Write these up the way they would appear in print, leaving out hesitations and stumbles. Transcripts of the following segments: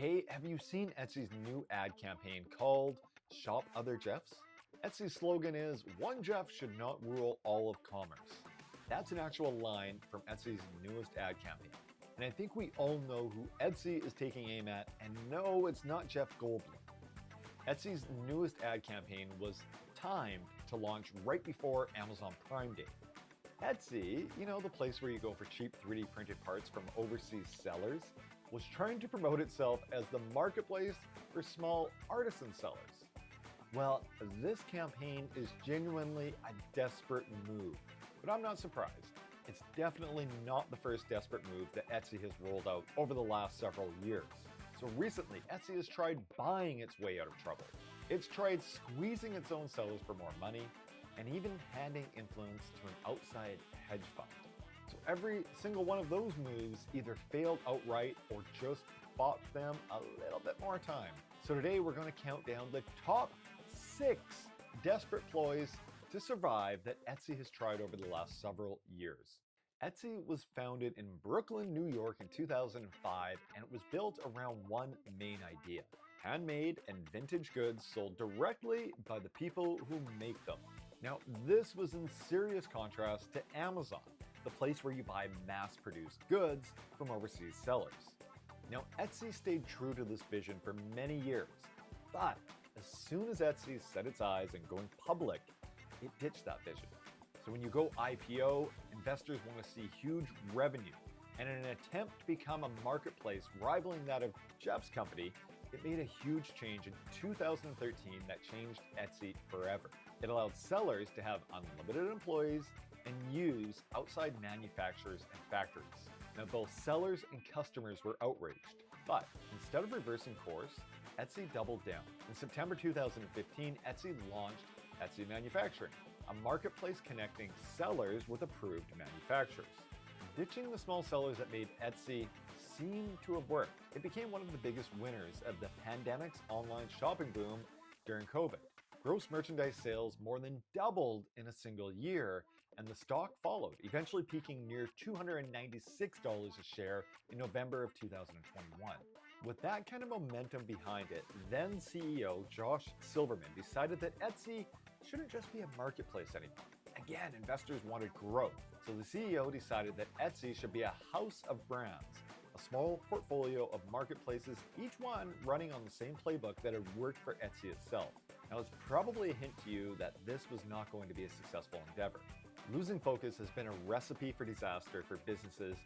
Hey, have you seen Etsy's new ad campaign called Shop Other Jeffs? Etsy's slogan is, "One Jeff should not rule all of commerce." That's an actual line from Etsy's newest ad campaign. And I think we all know who Etsy is taking aim at, and no, it's not Jeff Goldblum. Etsy's newest ad campaign was timed to launch right before Amazon Prime Day. Etsy, the place where you go for cheap 3D printed parts from overseas sellers, was trying to promote itself as the marketplace for small artisan sellers. Well, this campaign is genuinely a desperate move, but I'm not surprised. It's definitely not the first desperate move that Etsy has rolled out over the last several years. So recently, Etsy has tried buying its way out of trouble. It's tried squeezing its own sellers for more money, and even handing influence to an outside hedge fund. So every single one of those moves either failed outright or just bought them a little bit more time. So today we're going to count down the top 6 desperate ploys to survive that Etsy has tried over the last several years. Etsy was founded in Brooklyn, New York in 2005, and it was built around one main idea: handmade and vintage goods sold directly by the people who make them. Now, this was in serious contrast to Amazon, the place where you buy mass-produced goods from overseas sellers. Now, Etsy stayed true to this vision for many years, but as soon as Etsy set its eyes on going public, it ditched that vision. So when you go IPO, investors want to see huge revenue, and in an attempt to become a marketplace rivaling that of Jeff's company, it made a huge change in 2013 that changed Etsy forever. It allowed sellers to have unlimited employees and use outside manufacturers and factories. Now, both sellers and customers were outraged, but instead of reversing course, Etsy doubled down. In September 2015, Etsy launched Etsy Manufacturing, a marketplace connecting sellers with approved manufacturers. Ditching the small sellers that made Etsy seem to have worked, it became one of the biggest winners of the pandemic's online shopping boom during COVID. Gross merchandise sales more than doubled in a single year, and the stock followed, eventually peaking near $296 a share in November of 2021. With that kind of momentum behind it, then CEO Josh Silverman decided that Etsy shouldn't just be a marketplace anymore. Again, investors wanted growth, so the CEO decided that Etsy should be a house of brands, a small portfolio of marketplaces, each one running on the same playbook that had worked for Etsy itself. Now, it's probably a hint to you that this was not going to be a successful endeavor. Losing focus has been a recipe for disaster for businesses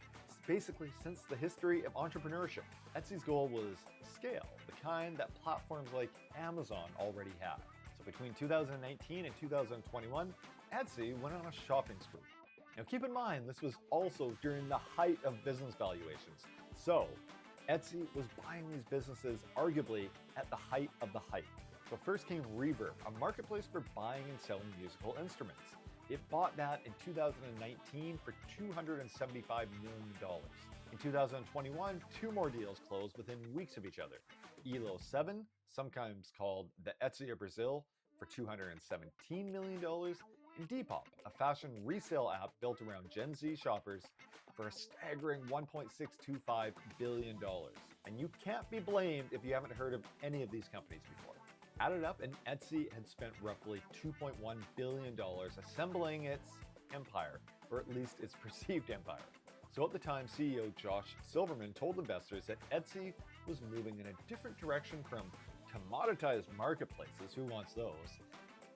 basically since the history of entrepreneurship. Etsy's goal was scale, the kind that platforms like Amazon already had. So between 2019 and 2021, Etsy went on a shopping spree. Now keep in mind, this was also during the height of business valuations. So Etsy was buying these businesses arguably at the height of the hype. So first came Reverb, a marketplace for buying and selling musical instruments. It bought that in 2019 for $275 million. In 2021, 2 more deals closed within weeks of each other. Elo7, sometimes called the Etsy of Brazil, for $217 million, and Depop, a fashion resale app built around Gen Z shoppers, for a staggering $1.625 billion. And you can't be blamed if you haven't heard of any of these companies before. Added up, and Etsy had spent roughly $2.1 billion assembling its empire, or at least its perceived empire. So at the time, CEO Josh Silverman told investors that Etsy was moving in a different direction from commoditized marketplaces, who wants those,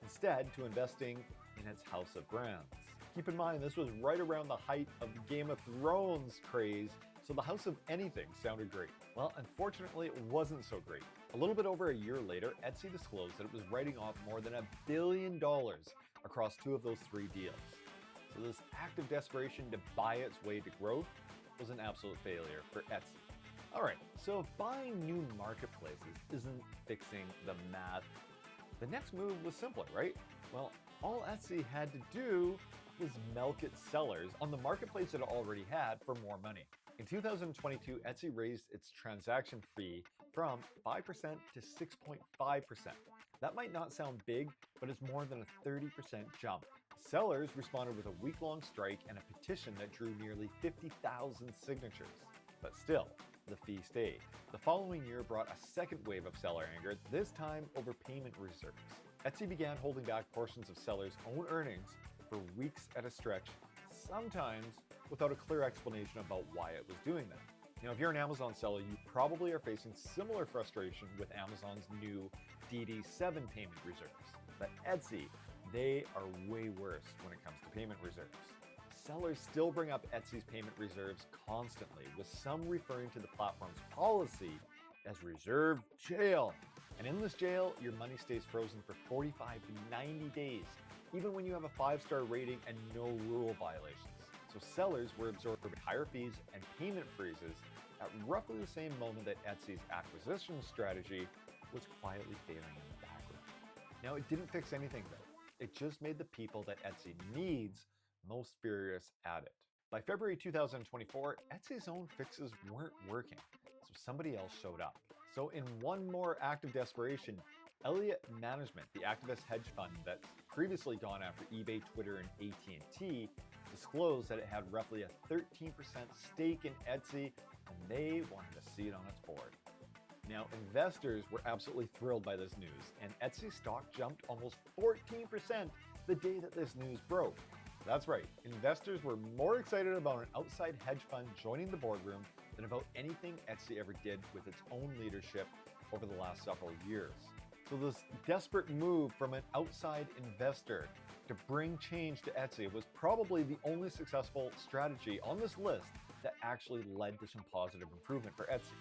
instead to investing in its house of brands. Keep in mind, this was right around the height of the Game of Thrones craze, so the house of anything sounded great. Well, unfortunately, it wasn't so great. A little bit over a year later, Etsy disclosed that it was writing off more than $1 billion across 2 of those 3 deals. So this act of desperation to buy its way to growth was an absolute failure for Etsy. Alright, so if buying new marketplaces isn't fixing the math, the next move was simpler, right? Well, all Etsy had to do was milk its sellers on the marketplace it already had for more money. In 2022, Etsy raised its transaction fee from 5% to 6.5%. That might not sound big, but it's more than a 30% jump. Sellers responded with a week-long strike and a petition that drew nearly 50,000 signatures. But still, the fee stayed. The following year brought a second wave of seller anger, this time over payment reserves. Etsy began holding back portions of sellers' own earnings for weeks at a stretch, sometimes without a clear explanation about why it was doing that. Now, if you're an Amazon seller, you probably are facing similar frustration with Amazon's new DD7 payment reserves. But Etsy, they are way worse when it comes to payment reserves. Sellers still bring up Etsy's payment reserves constantly, with some referring to the platform's policy as reserve jail. And in this jail, your money stays frozen for 45 to 90 days, even when you have a 5-star rating and no rule violations. So sellers were absorbing higher fees and payment freezes at roughly the same moment that Etsy's acquisition strategy was quietly failing in the background. Now, it didn't fix anything though. It just made the people that Etsy needs most furious at it. By February 2024, Etsy's own fixes weren't working, so somebody else showed up. So in one more act of desperation, Elliott Management, the activist hedge fund that's previously gone after eBay, Twitter, and AT&T, disclosed that it had roughly a 13% stake in Etsy, and they wanted a seat on its board. Now, investors were absolutely thrilled by this news, and Etsy stock jumped almost 14% the day that this news broke. That's right, investors were more excited about an outside hedge fund joining the boardroom than about anything Etsy ever did with its own leadership over the last several years. So this desperate move from an outside investor to bring change to Etsy was probably the only successful strategy on this list that actually led to some positive improvement for Etsy.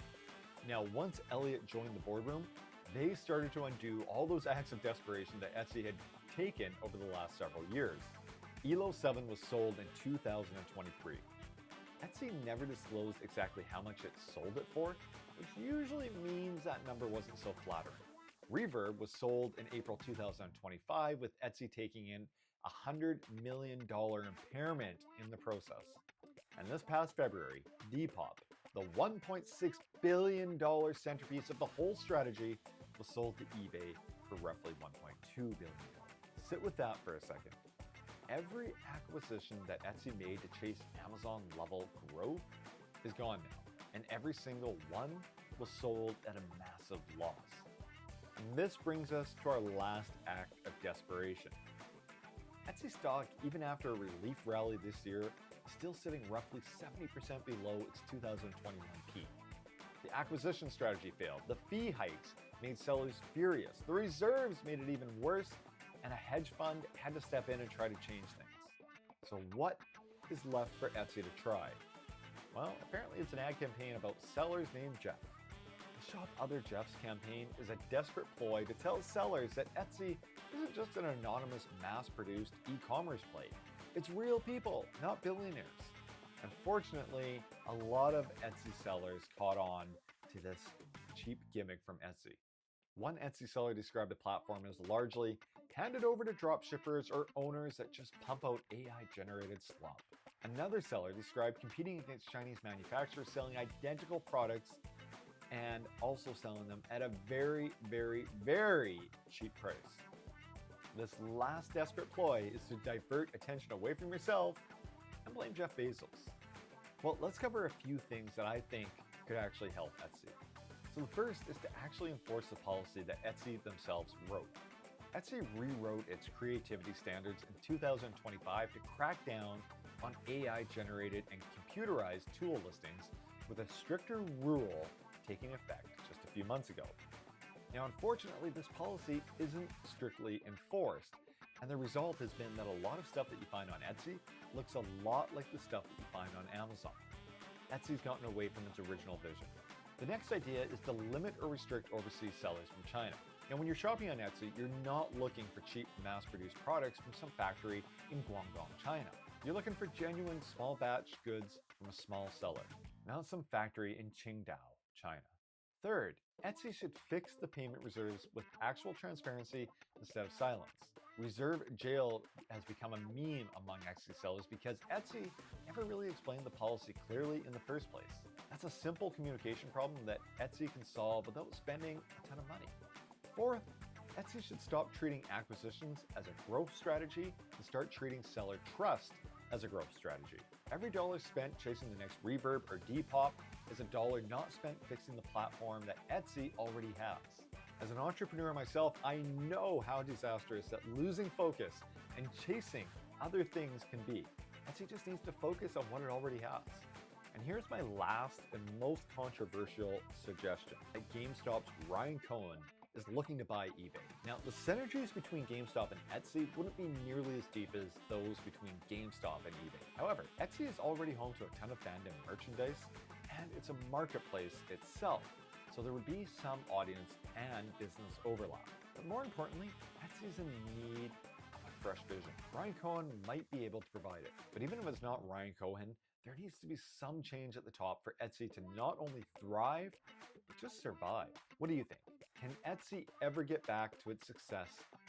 Now, once Elliott joined the boardroom, they started to undo all those acts of desperation that Etsy had taken over the last several years. Elo 7 was sold in 2023. Etsy never disclosed exactly how much it sold it for, which usually means that number wasn't so flattering. Reverb was sold in April 2025, with Etsy taking in a $100 million impairment in the process. And this past February, Depop, the $1.6 billion centerpiece of the whole strategy, was sold to eBay for roughly $1.2 billion. Sit with that for a second. Every acquisition that Etsy made to chase Amazon-level growth is gone now, and every single one was sold at a massive loss. And this brings us to our last act of desperation. Etsy stock, even after a relief rally this year, is still sitting roughly 70% below its 2021 peak. The acquisition strategy failed, the fee hikes made sellers furious, the reserves made it even worse, and a hedge fund had to step in and try to change things. So what is left for Etsy to try? Well, apparently it's an ad campaign about sellers named Jeff. The Shop Other Jeffs campaign is a desperate ploy to tell sellers that Etsy isn't just an anonymous, mass-produced e-commerce play. It's real people, not billionaires. Unfortunately, a lot of Etsy sellers caught on to this cheap gimmick from Etsy. One Etsy seller described the platform as largely handed over to dropshippers or owners that just pump out AI-generated slop. Another seller described competing against Chinese manufacturers selling identical products and also selling them at a very, very, very cheap price. This last desperate ploy is to divert attention away from yourself and blame Jeff Bezos. Well, let's cover a few things that I think could actually help Etsy. So the first is to actually enforce the policy that Etsy themselves wrote. Etsy rewrote its creativity standards in 2025 to crack down on AI-generated and computerized tool listings, with a stricter rule taking effect just a few months ago. Now, unfortunately, this policy isn't strictly enforced, and the result has been that a lot of stuff that you find on Etsy looks a lot like the stuff that you find on Amazon. Etsy's gotten away from its original vision. The next idea is to limit or restrict overseas sellers from China. Now, when you're shopping on Etsy, you're not looking for cheap, mass-produced products from some factory in Guangdong, China. You're looking for genuine small batch goods from a small seller, not some factory in Qingdao, China. Third, Etsy should fix the payment reserves with actual transparency instead of silence. Reserve jail has become a meme among Etsy sellers because Etsy never really explained the policy clearly in the first place. That's a simple communication problem that Etsy can solve without spending a ton of money. Fourth, Etsy should stop treating acquisitions as a growth strategy and start treating seller trust as a growth strategy. Every dollar spent chasing the next Reverb or Depop is a dollar not spent fixing the platform that Etsy already has. As an entrepreneur myself, I know how disastrous that losing focus and chasing other things can be. Etsy just needs to focus on what it already has. And here's my last and most controversial suggestion. That GameStop's Ryan Cohen is looking to buy eBay. Now, the synergies between GameStop and Etsy wouldn't be nearly as deep as those between GameStop and eBay. However, Etsy is already home to a ton of fandom merchandise, and it's a marketplace itself, so there would be some audience and business overlap. But more importantly, Etsy's in need of a fresh vision. Ryan Cohen might be able to provide it, but even if it's not Ryan Cohen, there needs to be some change at the top for Etsy to not only thrive, but just survive. What do you think? Can Etsy ever get back to its success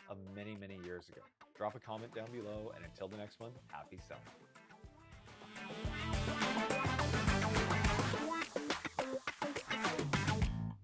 of many, many years ago? Drop a comment down below, and until the next one, happy selling.